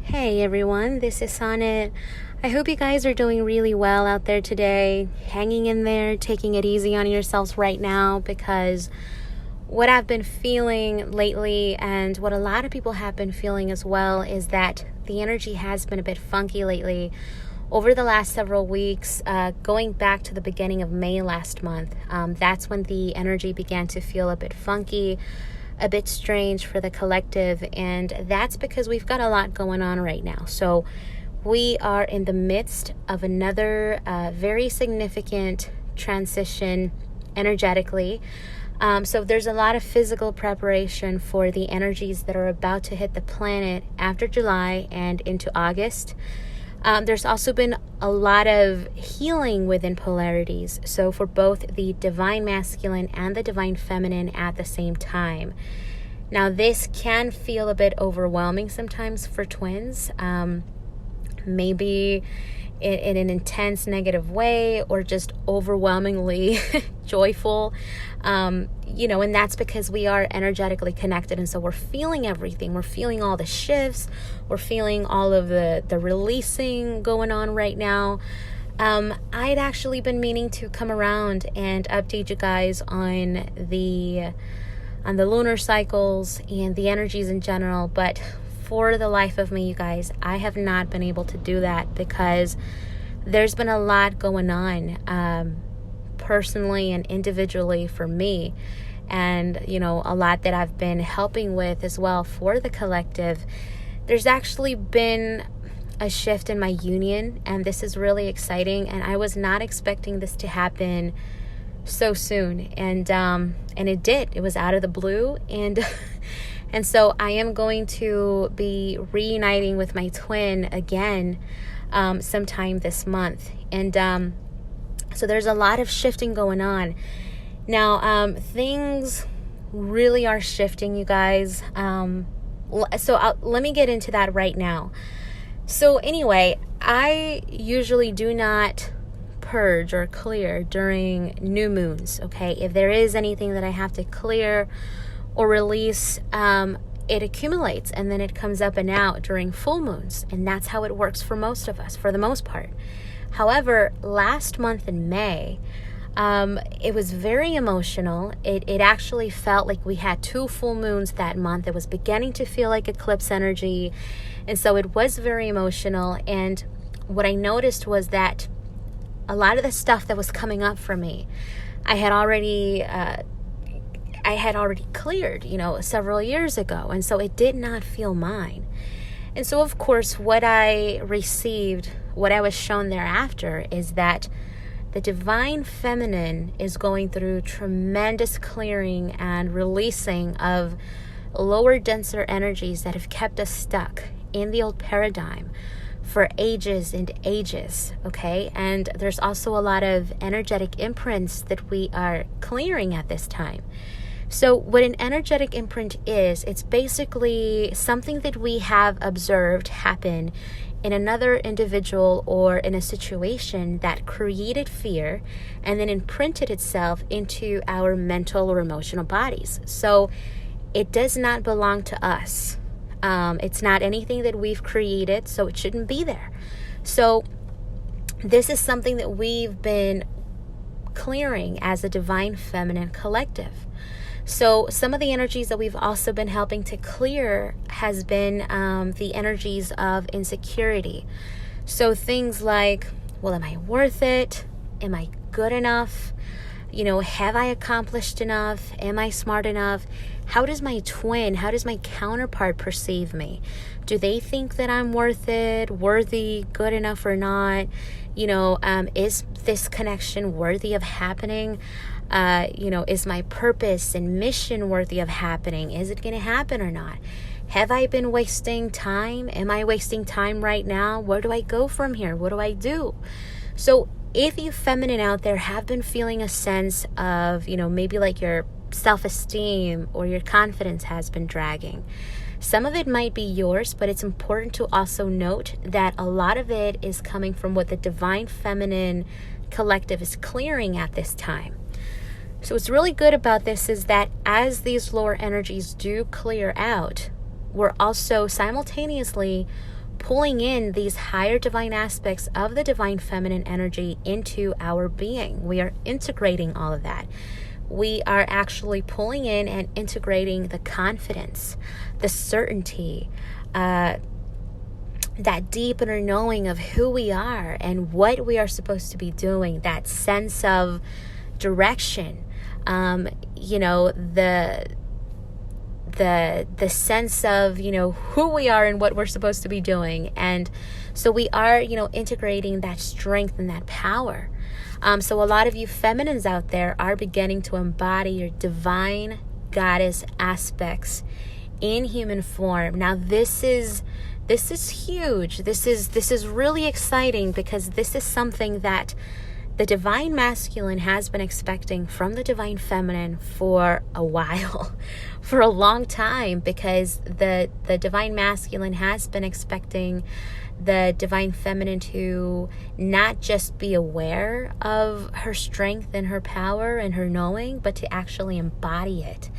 Hey everyone, this is Sonnet. I hope you guys are doing really well out there today, hanging in there, taking it easy on yourselves right now, because what I've been feeling lately and what a lot of people have been feeling as well is that the energy has been a bit funky lately. Over the last several weeks, going back to the beginning of May last month, that's when the energy began to feel a bit funky, a bit strange for the collective, and that's because we've got a lot going on right now. So we are in the midst of another very significant transition energetically. So there's a lot of physical preparation for the energies that are about to hit the planet after July and into August. There's also been a lot of healing within polarities, so for both the divine masculine and the divine feminine at the same time. Now, this can feel a bit overwhelming sometimes for twins, maybe in an intense negative way or just overwhelmingly joyful, and that's because we are energetically connected, and so we're feeling everything. We're feeling all the shifts, we're feeling all of the releasing going on right now. I'd actually been meaning to come around and update you guys on the lunar cycles and the energies in general, but for the life of me, you guys, I have not been able to do that because there's been a lot going on personally and individually for me, and a lot that I've been helping with as well for the collective. There's actually been a shift in my union, and this is really exciting, and I was not expecting this to happen so soon, and it did. It was out of the blue, and and so I am going to be reuniting with my twin again sometime this month. And so there's a lot of shifting going on. Now, things really are shifting, you guys. Let me get into that right now. So anyway, I usually do not purge or clear during new moons, okay? If there is anything that I have to clear or release, it accumulates and then it comes up and out during full moons, and that's how it works for most of us, for the most part. However, last month in May, it was very emotional. It actually felt like we had 2 full moons that month. It was beginning to feel like eclipse energy, and so it was very emotional. And what I noticed was that a lot of the stuff that was coming up for me, I had already cleared, several years ago. And so it did not feel mine. And so, of course, what I received, what I was shown thereafter, is that the divine feminine is going through tremendous clearing and releasing of lower, denser energies that have kept us stuck in the old paradigm for ages and ages, okay? And there's also a lot of energetic imprints that we are clearing at this time. So what an energetic imprint is, it's basically something that we have observed happen in another individual or in a situation that created fear and then imprinted itself into our mental or emotional bodies. So it does not belong to us. It's not anything that we've created, so it shouldn't be there. So this is something that we've been clearing as a divine feminine collective. So some of the energies that we've also been helping to clear has been the energies of insecurity. So things like, well, am I worth it? Am I good enough? Have I accomplished enough? Am I smart enough? How does my counterpart perceive me? Do they think that I'm worth it, worthy, good enough or not? Is this connection worthy of happening? Is my purpose and mission worthy of happening? Is it going to happen or not? Have I been wasting time? Am I wasting time right now? Where do I go from here? What do I do? So if you feminine out there have been feeling a sense of, maybe like your self-esteem or your confidence has been dragging, some of it might be yours, but it's important to also note that a lot of it is coming from what the divine feminine collective is clearing at this time. So what's really good about this is that as these lower energies do clear out, we're also simultaneously pulling in these higher divine aspects of the divine feminine energy into our being. We are integrating all of that. We are actually pulling in and integrating the confidence, the certainty, that deep inner knowing of who we are and what we are supposed to be doing, that sense of direction, the sense of, who we are and what we're supposed to be doing. And so we are, integrating that strength and that power. So a lot of you feminines out there are beginning to embody your divine goddess aspects in human form. Now this is huge. This is really exciting, because this is something that the divine masculine has been expecting from the divine feminine for a while, for a long time, because the divine masculine has been expecting the divine feminine to not just be aware of her strength and her power and her knowing, but to actually embody it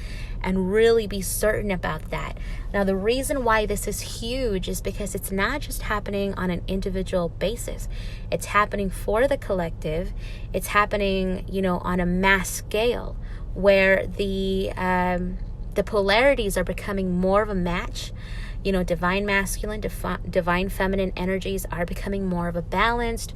and really be certain about that. Now, the reason why this is huge is because it's not just happening on an individual basis. It's happening for the collective. It's happening, on a mass scale, where the polarities are becoming more of a match. Divine masculine, divine feminine energies are becoming more of a balanced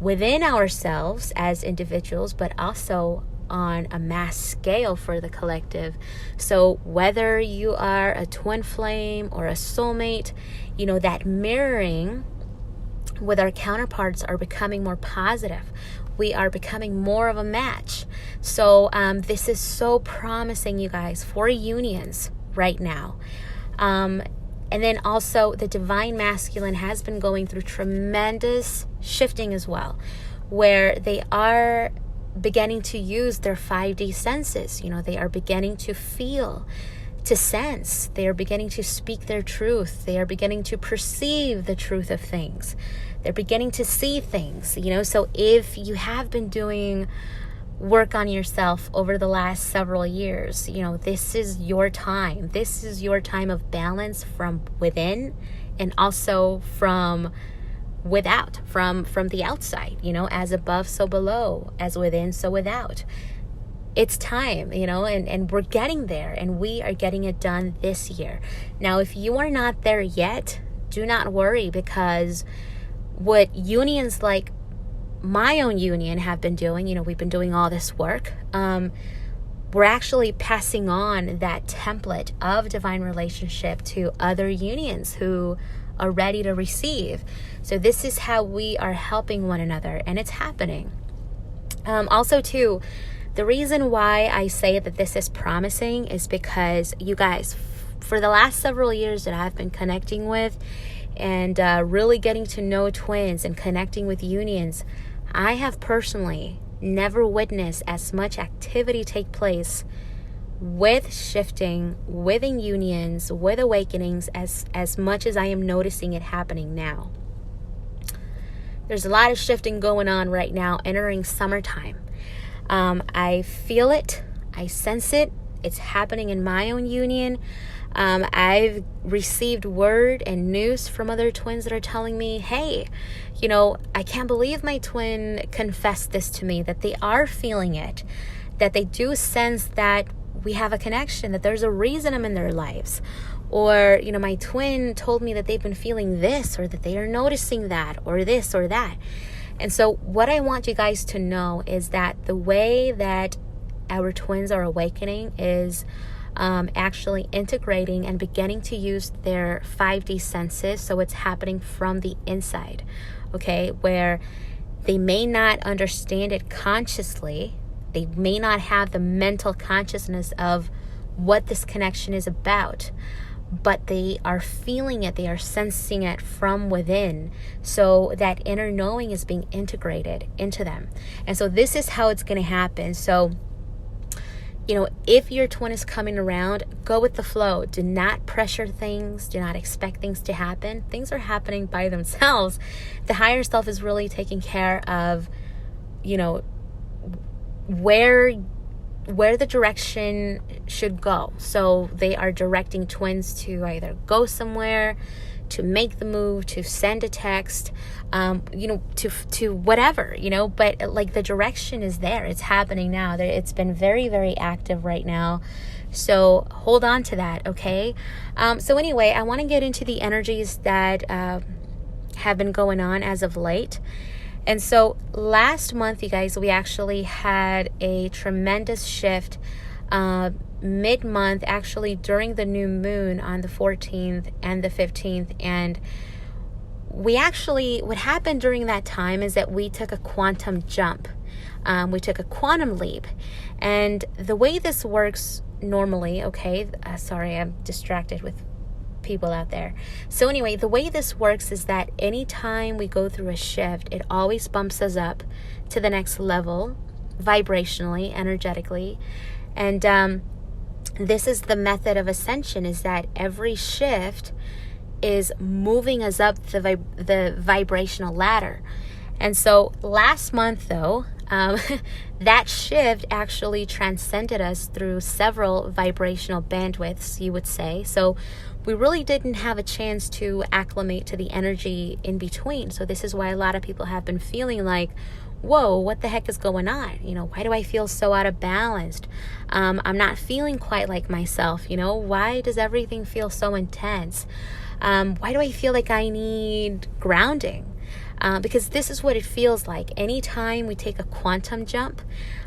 within ourselves as individuals, but also on a mass scale for the collective. So whether you are a twin flame or a soulmate, that mirroring with our counterparts are becoming more positive. We are becoming more of a match. So this is so promising, you guys, for unions right now. And then also the divine masculine has been going through tremendous shifting as well, where they are beginning to use their 5D senses. They are beginning to feel, to sense. They are beginning to speak their truth. They are beginning to perceive the truth of things. They're beginning to see things, So if you have been doing work on yourself over the last several years, this is your time. This is your time of balance from within and also from without, from the outside, as above, so below, as within, so without. It's time, and we're getting there, and we are getting it done this year. Now, if you are not there yet, do not worry, because what unions like my own union have been doing, we've been doing all this work. We're actually passing on that template of divine relationship to other unions who are ready to receive. So this is how we are helping one another, and it's happening. Also too, the reason why I say that this is promising is because you guys, for the last several years that I've been connecting with and really getting to know twins and connecting with unions, I have personally never witnessed as much activity take place with shifting, within unions, with awakenings, as much as I am noticing it happening now. There's a lot of shifting going on right now, entering summertime. I feel it. I sense it. It's happening in my own union. I've received word and news from other twins that are telling me, hey, I can't believe my twin confessed this to me, that they are feeling it, that they do sense that we have a connection, that there's a reason I'm in their lives. Or, my twin told me that they've been feeling this, or that they are noticing that, or this or that. And so what I want you guys to know is that the way that our twins are awakening is actually integrating and beginning to use their 5D senses. So it's happening from the inside, okay, where they may not understand it consciously. They may not have the mental consciousness of what this connection is about, but they are feeling it. They are sensing it from within. So that inner knowing is being integrated into them. And so this is how it's going to happen. So, if your twin is coming around, go with the flow. Do not pressure things. Do not expect things to happen. Things are happening by themselves. The higher self is really taking care of, where the direction should go. So they are directing twins to either go somewhere, to make the move, to send a text, to whatever, but like the direction is there. It's happening now. It's been very, very active right now. So hold on to that, okay? So anyway, I want to get into the energies that have been going on as of late. And so last month, you guys, we actually had a tremendous shift mid-month, actually during the new moon on the 14th and the 15th. And what happened during that time is that we took a quantum jump. We took a quantum leap. And the way this works normally, okay, sorry, I'm distracted with people out there. So anyway, the way this works is that anytime we go through a shift, it always bumps us up to the next level, vibrationally, energetically. And this is the method of ascension, is that every shift is moving us up the vibrational ladder. And so last month, though, that shift actually transcended us through several vibrational bandwidths, you would say. So we really didn't have a chance to acclimate to the energy in between. So this is why a lot of people have been feeling like, whoa, what the heck is going on? Why do I feel so out of balance? I'm not feeling quite like myself. Why does everything feel so intense? Why do I feel like I need grounding? Because this is what it feels like. Anytime we take a quantum jump,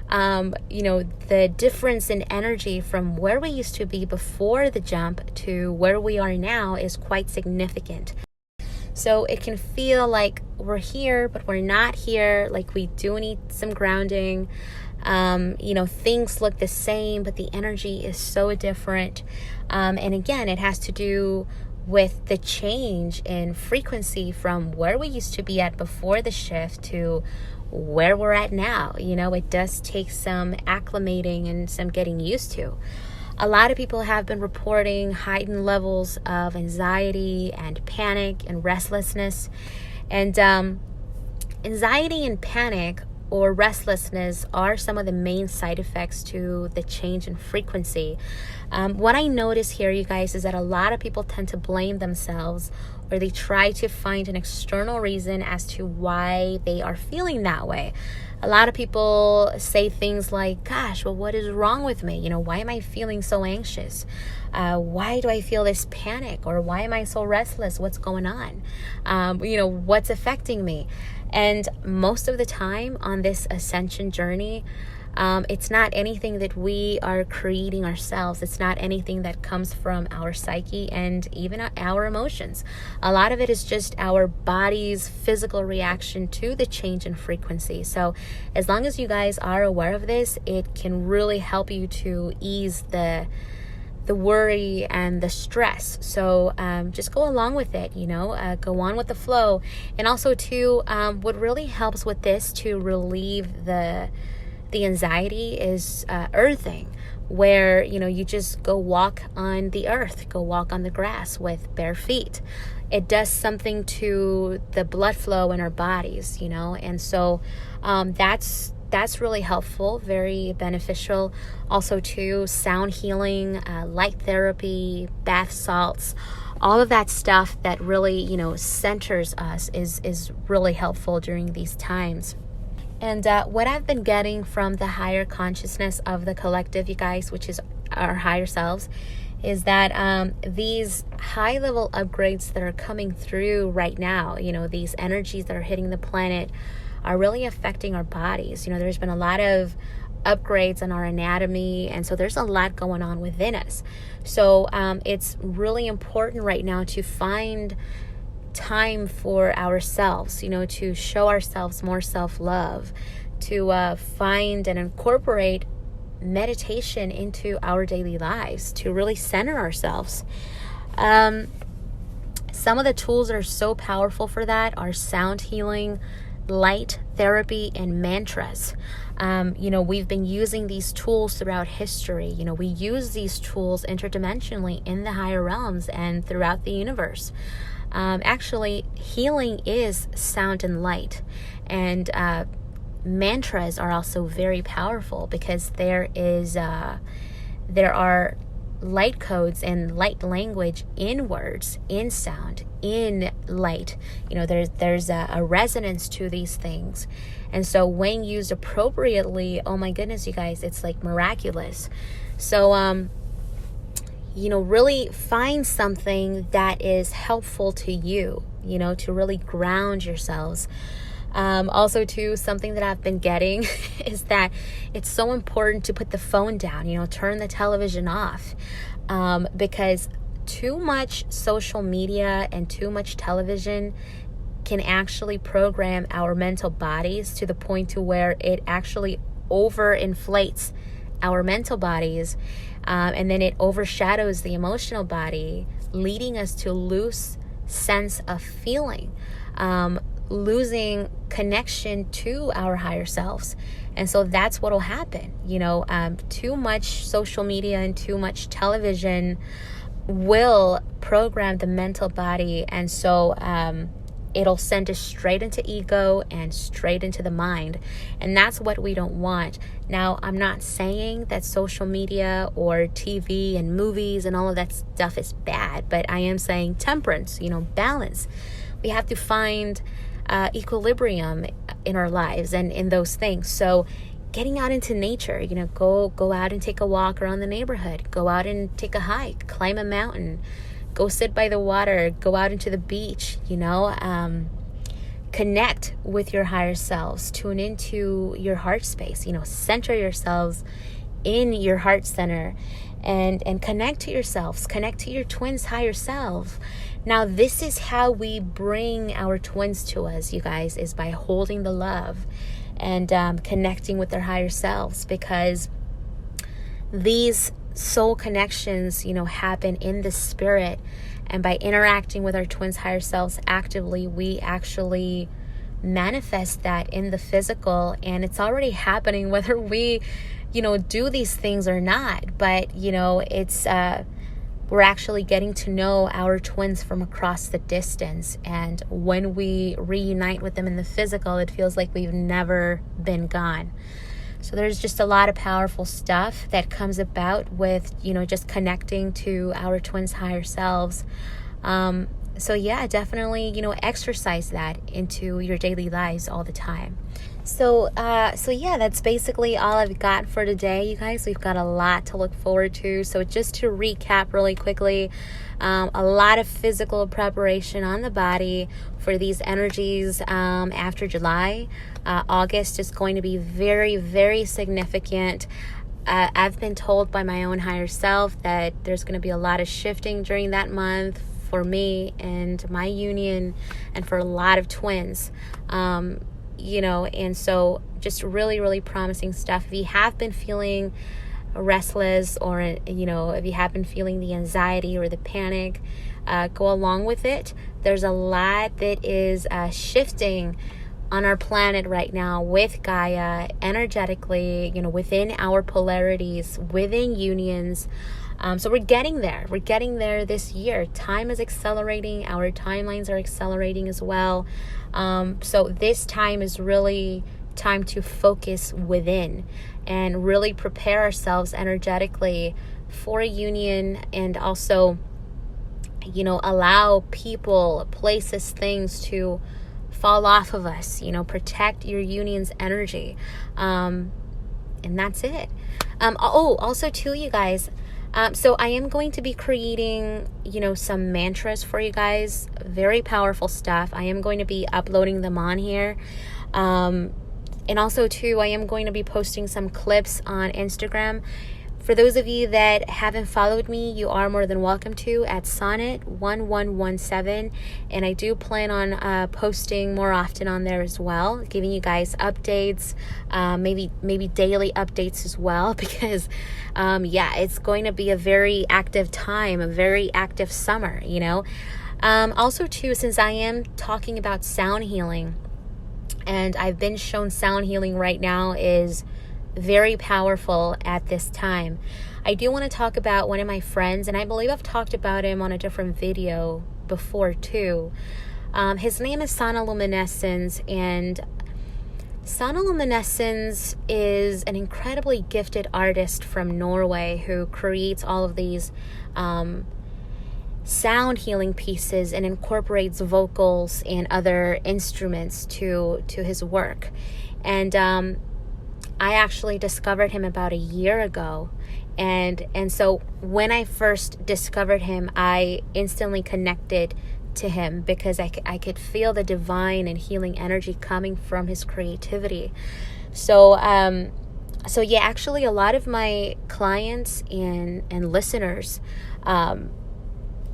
the difference in energy from where we used to be before the jump to where we are now is quite significant. So it can feel like we're here, but we're not here. Like we do need some grounding. Things look the same, but the energy is so different. And again, it has to do with the change in frequency from where we used to be at before the shift to where we're at now. It does take some acclimating and some getting used to. A lot of people have been reporting heightened levels of anxiety and panic and restlessness. And anxiety and panic or restlessness are some of the main side effects to the change in frequency. What I notice here, you guys, is that a lot of people tend to blame themselves, or they try to find an external reason as to why they are feeling that way. A lot of people say things like, gosh, well, what is wrong with me? Why am I feeling so anxious? Why do I feel this panic? Or why am I so restless? What's going on? What's affecting me? And most of the time on this ascension journey, it's not anything that we are creating ourselves. It's not anything that comes from our psyche and even our emotions. A lot of it is just our body's physical reaction to the change in frequency. So as long as you guys are aware of this, it can really help you to ease the worry and the stress. So just go along with it, go on with the flow. And also too, what really helps with this to relieve the anxiety is earthing, where you just go walk on the earth, go walk on the grass with bare feet. It does something to the blood flow in our bodies, and so that's really helpful, very beneficial. Also too, sound healing, light therapy, bath salts, all of that stuff that really centers us is really helpful during these times. And what I've been getting from the higher consciousness of the collective, you guys, which is our higher selves, is that these high-level upgrades that are coming through right now, these energies that are hitting the planet are really affecting our bodies. There's been a lot of upgrades on our anatomy, and so there's a lot going on within us. So it's really important right now to find time for ourselves, to show ourselves more self-love, to find and incorporate meditation into our daily lives, to really center ourselves. Some of the tools that are so powerful for that are sound healing, light therapy, and mantras. We've been using these tools throughout history. We use these tools interdimensionally in the higher realms and throughout the universe. Actually, healing is sound and light, and mantras are also very powerful because there are light codes and light language in words, in sound, in light. There's a resonance to these things. And so when used appropriately, oh my goodness, you guys, it's like miraculous. So, really find something that is helpful to you, to really ground yourselves. Also, too, something that I've been getting is that it's so important to put the phone down, turn the television off, because too much social media and too much television can actually program our mental bodies to the point to where it actually overinflates our mental bodies, and then it overshadows the emotional body, leading us to lose sense of feeling, losing connection to our higher selves. And so that's what will happen. Too much social media and too much television will program the mental body, and so it'll send us straight into ego and straight into the mind, and that's what we don't want. Now, I'm not saying that social media or TV and movies and all of that stuff is bad, but I am saying temperance, balance. We have to find equilibrium in our lives and in those things. So getting out into nature, go out and take a walk around the neighborhood, go out and take a hike, climb a mountain, go sit by the water, go out into the beach, connect with your higher selves, tune into your heart space, center yourselves in your heart center, and connect to yourselves, connect to your twins' higher self. Now, this is how we bring our twins to us, you guys, is by holding the love and connecting with their higher selves, because these soul connections, happen in the spirit, and by interacting with our twins' higher selves actively, we actually manifest that in the physical, and it's already happening whether we, do these things or not. But, it's we're actually getting to know our twins from across the distance. And when we reunite with them in the physical, it feels like we've never been gone. So there's just a lot of powerful stuff that comes about with, just connecting to our twins' higher selves. So yeah, definitely, exercise that into your daily lives all the time. So yeah, that's basically all I've got for today, you guys. We've got a lot to look forward to. So just to recap really quickly, a lot of physical preparation on the body for these energies after July. August is going to be very, very significant. I've been told by my own higher self that there's going to be a lot of shifting during that month for me and my union, and for a lot of twins. And so just really, really promising stuff. If you have been feeling restless, or, if you have been feeling the anxiety or the panic, go along with it. There's a lot that is shifting on our planet right now with Gaia energetically, within our polarities, within unions. So we're getting there. We're getting there this year. Time is accelerating. Our timelines are accelerating as well. So this time is really time to focus within and really prepare ourselves energetically for a union, and also, allow people, places, things to fall off of us. Protect your union's energy. And that's it. Also too, you guys, so I am going to be creating, some mantras for you guys. Very powerful stuff. I am going to be uploading them on here. And also, too, I am going to be posting some clips on Instagram. For those of you that haven't followed me, you are more than welcome to at Sonnet1117. And I do plan on posting more often on there as well, giving you guys updates, maybe daily updates as well, because, it's going to be a very active time, a very active summer, Also, too, since I am talking about sound healing, and I've been shown sound healing right now is very powerful at this time, I do want to talk about one of my friends, and I believe I've talked about him on a different video before too. His name is Sonoluminescence, and Sonoluminescence is an incredibly gifted artist from Norway who creates all of these sound healing pieces and incorporates vocals and other instruments to his work. And I actually discovered him about a year ago. And so when I first discovered him, I instantly connected to him because I could feel the divine and healing energy coming from his creativity. So yeah, actually a lot of my clients and listeners,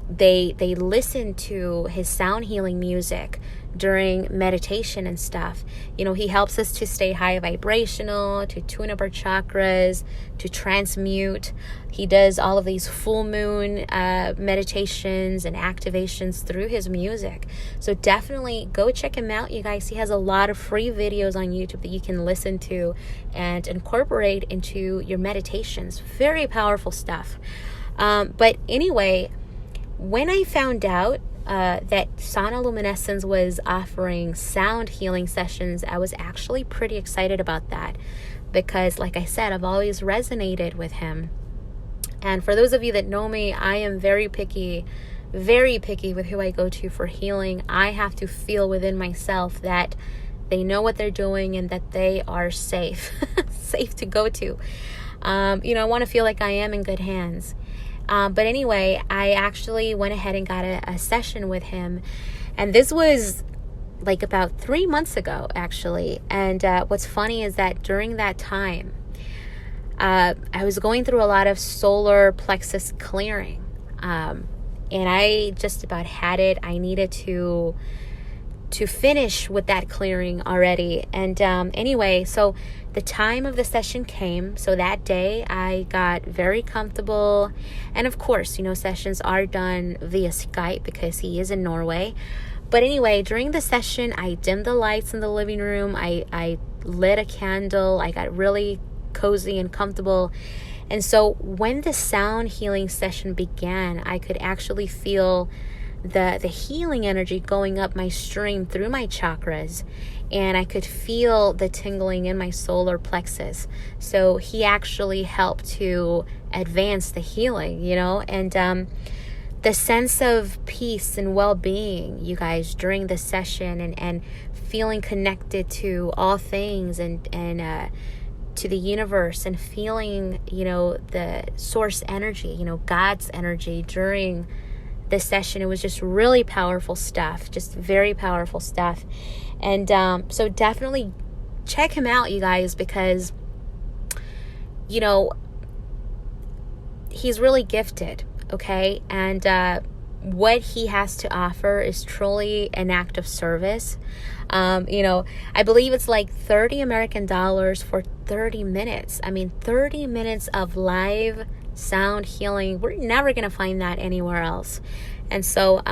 they listen to his sound healing music during meditation and stuff. He helps us to stay high vibrational, to tune up our chakras, to transmute. He does all of these full moon meditations and activations through his music. So definitely go check him out, you guys. He has a lot of free videos on YouTube that you can listen to and incorporate into your meditations. Very powerful stuff. But anyway, when I found out that Sonoluminescence was offering sound healing sessions, I was actually pretty excited about that because, like I said, I've always resonated with him. And for those of you that know me, I am very picky with who I go to for healing. I have to feel within myself that they know what they're doing and that they are safe, safe to go to. I want to feel like I am in good hands. But anyway, I actually went ahead and got a session with him. And this was like about 3 months ago, actually. And what's funny is that during that time, I was going through a lot of solar plexus clearing. And I just about had it. I needed to finish with that clearing already. And anyway, so the time of the session came. So that day I got very comfortable. And of course, sessions are done via Skype because he is in Norway. But anyway, during the session, I dimmed the lights in the living room. I lit a candle. I got really cozy and comfortable. And so when the sound healing session began, I could actually feel the healing energy going up my stream through my chakras, and I could feel the tingling in my solar plexus. So he actually helped to advance the healing, and the sense of peace and well-being, you guys, during the session, and feeling connected to all things and to the universe, and feeling the source energy, God's energy during this session. It was just really powerful stuff, just very powerful stuff. And so definitely check him out, you guys, because he's really gifted, okay? And what he has to offer is truly an act of service. I believe it's like $30 American for 30 minutes. 30 minutes of live sound healing. We're never going to find that anywhere else. And so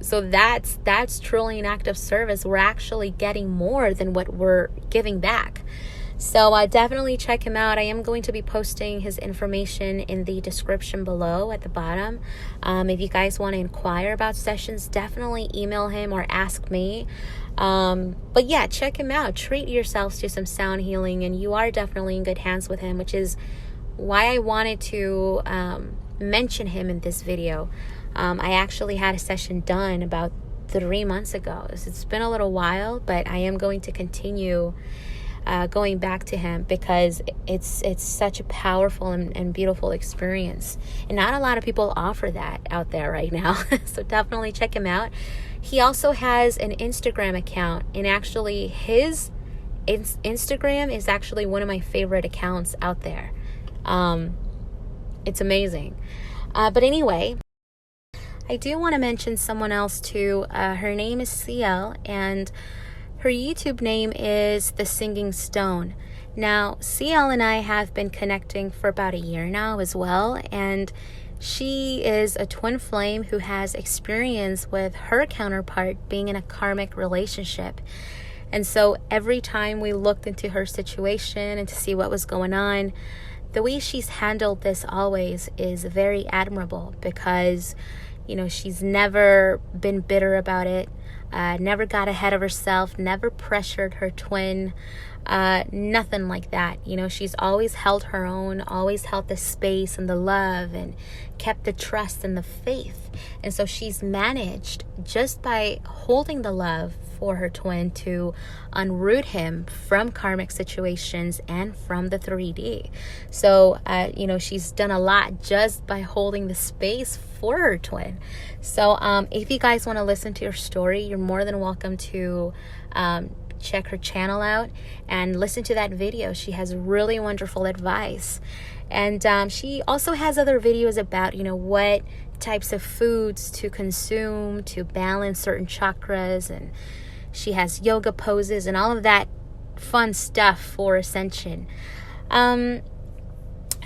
that's truly an act of service. We're actually getting more than what we're giving back. So definitely check him out. I am going to be posting his information in the description below at the bottom. If you guys want to inquire about sessions, definitely email him or ask me. But yeah, check him out. Treat yourselves to some sound healing, and you are definitely in good hands with him, which is why I wanted to mention him in this video. I actually had a session done about 3 months ago. It's been a little while, but I am going to continue going back to him because it's such a powerful and beautiful experience. And not a lot of people offer that out there right now. So definitely check him out. He also has an Instagram account, and actually his Instagram is actually one of my favorite accounts out there. It's amazing. But anyway, I do want to mention someone else too. Her name is CL, and her YouTube name is The Singing Stone. Now, CL and I have been connecting for about a year now as well, and she is a twin flame who has experience with her counterpart being in a karmic relationship. And so every time we looked into her situation and to see what was going on, the way she's handled this always is very admirable because, she's never been bitter about it. never got ahead of herself, never pressured her twin, nothing like that. She's always held her own, always held the space and the love, and kept the trust and the faith. And so she's managed, just by holding the love for her twin, to unroot him from karmic situations and from the 3D. So, she's done a lot just by holding the space for her twin. So, if you guys want to listen to her story, you're more than welcome to check her channel out and listen to that video. She has really wonderful advice. And she also has other videos about, what types of foods to consume to balance certain chakras. And she has yoga poses and all of that fun stuff for ascension.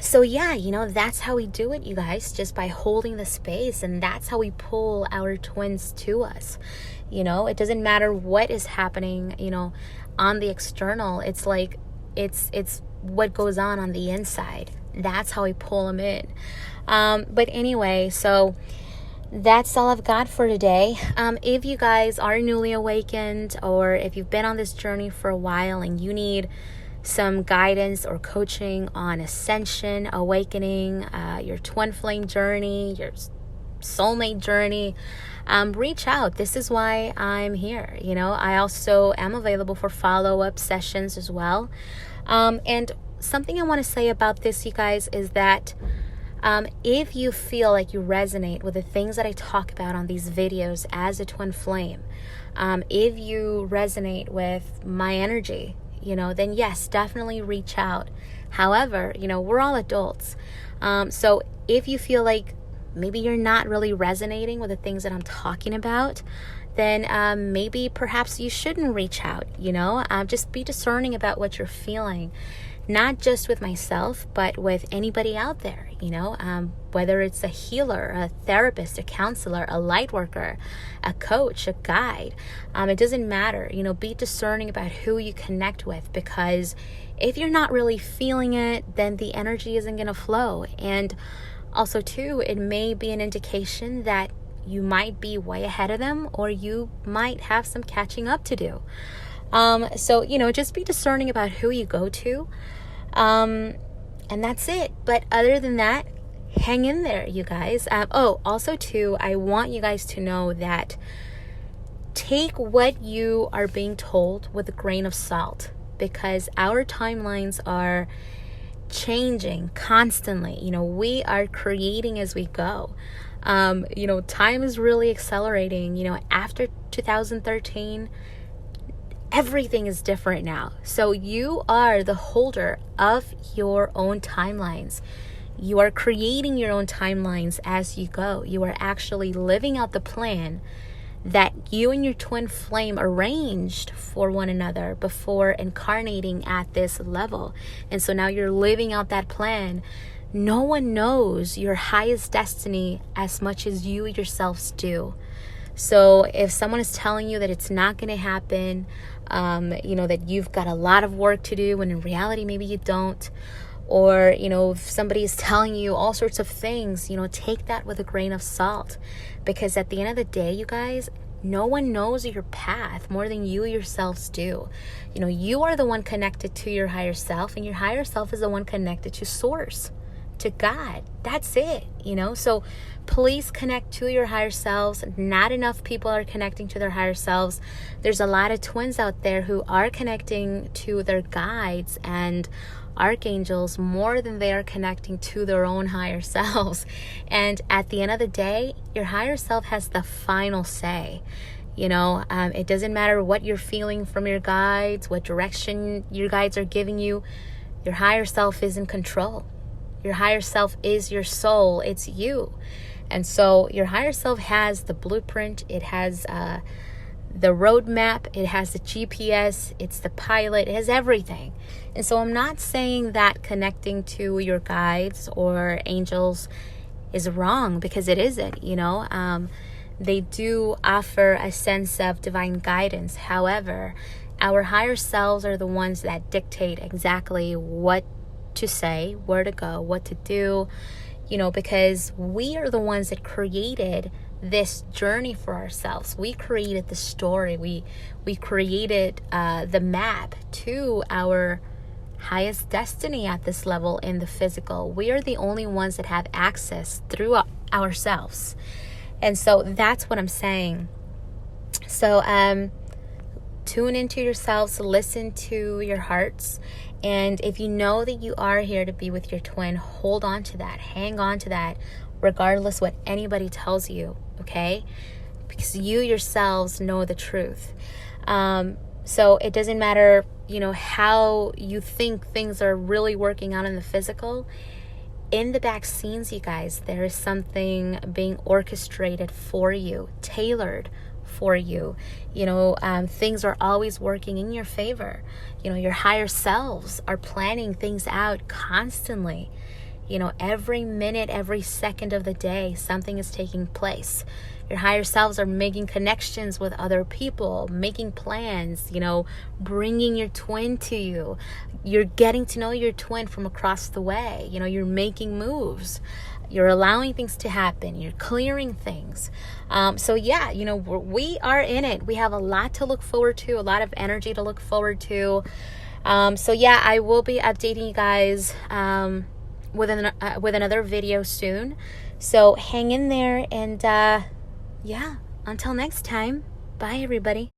So yeah, that's how we do it, you guys, just by holding the space. And that's how we pull our twins to us. It doesn't matter what is happening, on the external. It's like, it's what goes on the inside. That's how we pull them in. But anyway, so that's all I've got for today. If you guys are newly awakened, or if you've been on this journey for a while and you need some guidance or coaching on ascension, awakening, your twin flame journey, your soulmate journey, reach out. This is why I'm here. I also am available for follow-up sessions as well. And something I want to say about this, you guys, is that if you feel like you resonate with the things that I talk about on these videos as a twin flame, if you resonate with my energy, then yes, definitely reach out. However, we're all adults. So if you feel like maybe you're not really resonating with the things that I'm talking about, then maybe perhaps you shouldn't reach out. Just be discerning about what you're feeling, not just with myself, but with anybody out there, whether it's a healer, a therapist, a counselor, a light worker, a coach, a guide. It doesn't matter. Be discerning about who you connect with, because if you're not really feeling it, then the energy isn't going to flow. And also, too, it may be an indication that you might be way ahead of them, or you might have some catching up to do. So, just be discerning about who you go to. And that's it. But other than that, hang in there, you guys. Also, too, I want you guys to know that take what you are being told with a grain of salt, because our timelines are changing constantly. We are creating as we go. Time is really accelerating. After 2013, everything is different now. So you are the holder of your own timelines. You are creating your own timelines as you go. You are actually living out the plan that you and your twin flame arranged for one another before incarnating at this level. And so now you're living out that plan. No one knows your highest destiny as much as you yourselves do. So if someone is telling you that it's not going to happen, that you've got a lot of work to do, when in reality maybe you don't, or if somebody is telling you all sorts of things, take that with a grain of salt, because at the end of the day, you guys, no one knows your path more than you yourselves do. You are the one connected to your higher self, and your higher self is the one connected to source, to God. That's it. So please connect to your higher selves. Not enough people are connecting to their higher selves. There's a lot of twins out there who are connecting to their guides and archangels more than they are connecting to their own higher selves. And at the end of the day, your higher self has the final say. It doesn't matter what you're feeling from your guides, what direction your guides are giving you. Your higher self is in control. Your higher self is your soul. It's you. And so your higher self has the blueprint. It has the roadmap. It has the GPS. It's the pilot. It has everything. And so I'm not saying that connecting to your guides or angels is wrong, because it isn't. They do offer a sense of divine guidance. However, our higher selves are the ones that dictate exactly what to say, where to go, what to do, because we are the ones that created this journey for ourselves. We created the story. We created the map to our highest destiny at this level in the physical. We are the only ones that have access through ourselves. And so that's what I'm saying. So tune into yourselves, listen to your hearts. And if you know that you are here to be with your twin, hold on to that, hang on to that, regardless what anybody tells you, okay? Because you yourselves know the truth. So it doesn't matter, how you think things are really working out in the physical. In the back scenes, you guys, there is something being orchestrated for you, tailored for you. Things are always working in your favor. Your higher selves are planning things out constantly. Every minute, every second of the day, something is taking place. Your higher selves are making connections with other people, making plans, bringing your twin to you. You're getting to know your twin from across the way. You're making moves. You're allowing things to happen. You're clearing things. So yeah, we are in it. We have a lot to look forward to, a lot of energy to look forward to. So yeah, I will be updating you guys with another video soon. So hang in there, and yeah, until next time, bye everybody.